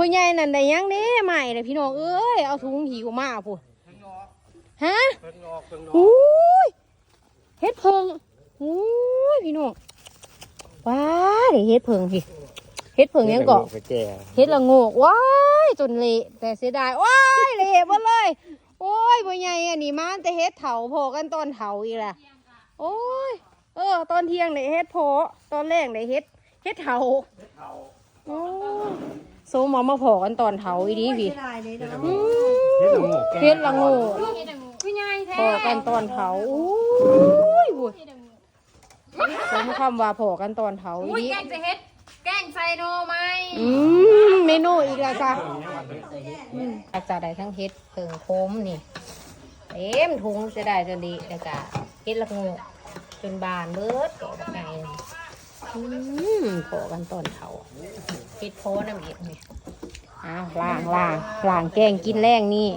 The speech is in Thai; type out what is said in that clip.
พ่อใหญ่นั่นได้ยังเด้ใหม่เลยพี่น้องเอ้ยเอาถุงหิวมาพูดฮะอุ้ยเฮ็ดเพิงอุ้ยพี่น้องว้าเดี๋ยวเฮ็ดเพิงพี่เฮ็ดเพิงยังเกาะเฮ็ดละโงกว้ายจนเละแต่เสียดายว้ายเละหมดเลยโอ้ยพ่อใหญ่อันนี้มันแต่เฮ็ดเถาพอกันตอนเถาอีกแหละโอ้ยตอนเที่ยงได้เฮ็ดโพตอนแรกได้เฮ็ดเถาโอ้โซมมาพอกันตอนเถาอีดีพี่เฮ็ดละโงกพอกันตอนเถาอุ้ยบุญสมคำว่าพอกันตอนเถาอีดีแกงใส่โนไหมเมนูอีกแล้วจ้ะอาจารย์ได้ทั้งเฮ็ดเพิงโคมนี่เต็มถุงจะได้จนดีแล้วก็เฮ็ดละโงกจนบานเบิดก็ไงพอกันตอนเถาเฮ็ดโพน้ำเอ็ดนี่ล้างแกงกินแรงนี่